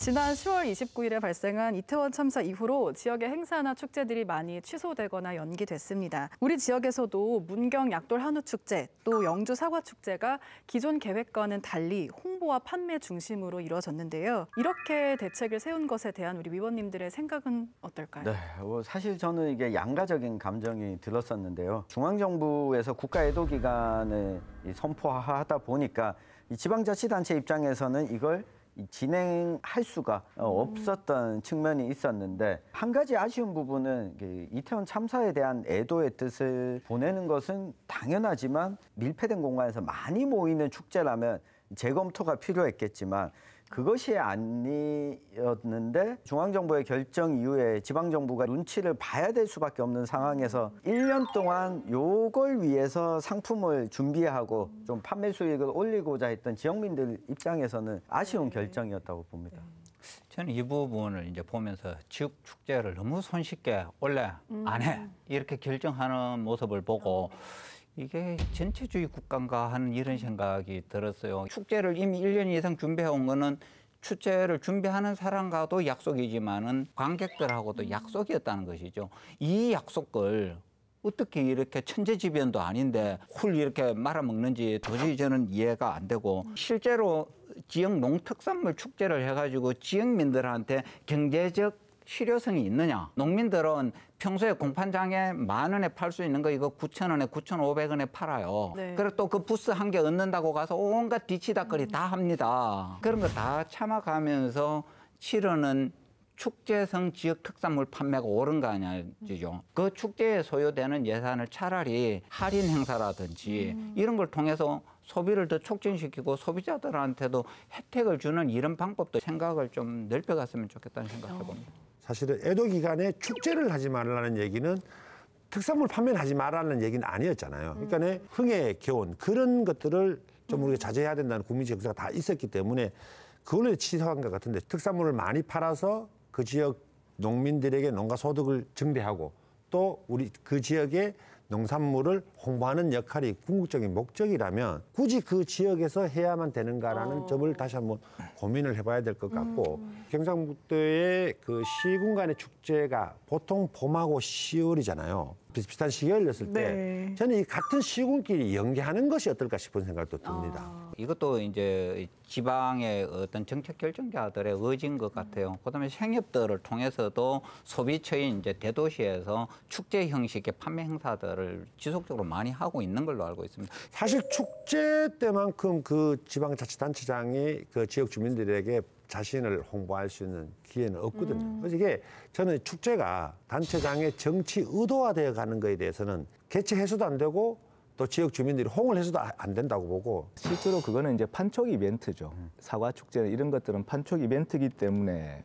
지난 10월 29일에 발생한 이태원 참사 이후로 지역의 행사나 축제들이 많이 취소되거나 연기됐습니다. 우리 지역에서도 문경 약돌 한우축제, 또 영주 사과축제가 기존 계획과는 달리 홍보와 판매 중심으로 이루어졌는데요. 이렇게 대책을 세운 것에 대한 우리 위원님들의 생각은 어떨까요? 네, 사실 저는 이게 양가적인 감정이 들었었는데요. 중앙정부에서 국가애도기간을 선포하다 보니까 이 지방자치단체 입장에서는 이걸 진행할 수가 없었던 측면이 있었는데, 한 가지 아쉬운 부분은 이태원 참사에 대한 애도의 뜻을 보내는 것은 당연하지만 밀폐된 공간에서 많이 모이는 축제라면 재검토가 필요했겠지만 그것이 아니었는데, 중앙정부의 결정 이후에 지방정부가 눈치를 봐야 될 수밖에 없는 상황에서 1년 동안 요걸 위해서 상품을 준비하고 좀 판매 수익을 올리고자 했던 지역민들 입장에서는 아쉬운 결정이었다고 봅니다. 저는 이 부분을 이제 보면서 지역 축제를 너무 손쉽게 원래 안 해 이렇게 결정하는 모습을 보고 이게 전체주의 국가인가 하는 이런 생각이 들었어요. 축제를 이미 1년 이상 준비해온 거는 축제를 준비하는 사람과도 약속이지만은 관객들하고도 약속이었다는 것이죠. 이 약속을 어떻게 이렇게 천재지변도 아닌데 훌 이렇게 말아먹는지 도저히 저는 이해가 안 되고, 실제로 지역 농특산물 축제를 해가지고 지역민들한테 경제적 실효성이 있느냐. 농민들은 평소에 공판장에 10,000원에 팔 수 있는 거 이거 9,000원에 9,500원에 팔아요. 네. 그리고 또 그 부스 한 개 얻는다고 가서 온갖 뒤치다거리 다 합니다. 그런 거 다 참아가면서 치르는 축제성 지역 특산물 판매가 옳은 거 아니죠. 그 축제에 소요되는 예산을 차라리 할인 행사라든지 이런 걸 통해서 소비를 더 촉진시키고 소비자들한테도 혜택을 주는 이런 방법도 생각을 좀 넓혀갔으면 좋겠다는 생각을 해봅니다. 사실은 애도 기간에 축제를 하지 말라는 얘기는 특산물 판매를 하지 말라는 얘기는 아니었잖아요. 그러니까 흥에 겨운 그런 것들을 좀 우리가 자제해야 된다는 국민적 역사가 다 있었기 때문에 그걸로 취소한 것 같은데, 특산물을 많이 팔아서 그 지역 농민들에게 농가 소득을 증대하고 또 우리 그 지역의 농산물을 홍보하는 역할이 궁극적인 목적이라면 굳이 그 지역에서 해야만 되는가라는 점을 다시 한번 고민을 해봐야 될 것 같고, 경상북도의 그 시군간의 축제가 보통 봄하고 10월이잖아요. 비슷비슷한 시기였을 때 네. 저는 이 같은 시군끼리 연계하는 것이 어떨까 싶은 생각도 듭니다. 이것도 이제 지방의 어떤 정책 결정자들의 의지인 것 같아요. 그다음에 생협들을 통해서도 소비처인 이제 대도시에서 축제 형식의 판매 행사들을 지속적으로 많이 하고 있는 걸로 알고 있습니다. 사실 축제 때만큼 그 지방자치단체장이 그 지역 주민들에게 자신을 홍보할 수 있는 기회는 없거든요. 그래서 이게 저는 축제가 단체장의 정치 의도화되어 가는 거에 대해서는 개최 해소도 안 되고 또 지역 주민들이 호응을 해서도 안 된다고 보고, 실제로 그거는 이제 판촉 이벤트죠. 사과 축제 이런 것들은 판촉 이벤트이기 때문에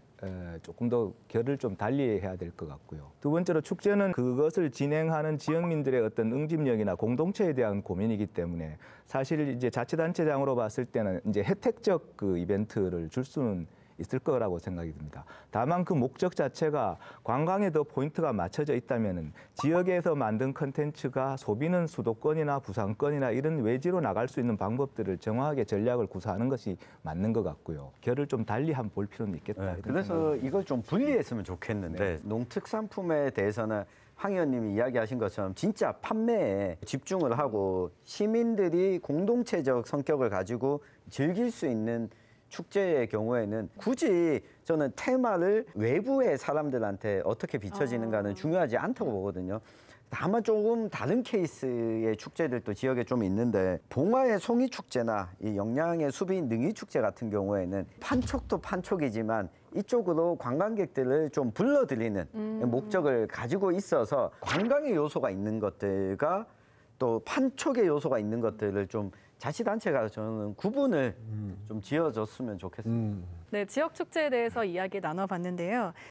조금 더 결을 좀 달리 해야 될 것 같고요. 두 번째로 축제는 그것을 진행하는 지역민들의 어떤 응집력이나 공동체에 대한 고민이기 때문에 사실 이제 자치단체장으로 봤을 때는 이제 혜택적 그 이벤트를 줄 수는 있을 거라고 생각이 듭니다. 다만 그 목적 자체가 관광에 더 포인트가 맞춰져 있다면은 지역에서 만든 컨텐츠가 소비는 수도권이나 부산권이나 이런 외지로 나갈 수 있는 방법들을 정확하게 전략을 구사하는 것이 맞는 것 같고요. 결을 좀 달리 한번 볼 필요는 있겠다. 네, 그래서 이걸 좀 분리했으면 좋겠는데, 농특산품에 대해서는 황 의원님이 이야기하신 것처럼 진짜 판매에 집중을 하고 시민들이 공동체적 성격을 가지고 즐길 수 있는 축제의 경우에는 굳이 저는 테마를 외부의 사람들한테 어떻게 비춰지는가는 중요하지 않다고 보거든요. 다만 조금 다른 케이스의 축제들도 지역에 좀 있는데, 봉화의 송이축제나 이 영양의 수비 능이축제 같은 경우에는 판촉도 판촉이지만 이쪽으로 관광객들을 좀 불러들이는 목적을 가지고 있어서 관광의 요소가 있는 것들과 또 판촉의 요소가 있는 것들을 좀 자치단체가 저는 구분을 좀 지어줬으면 좋겠습니다. 네, 지역 축제에 대해서 이야기 나눠봤는데요.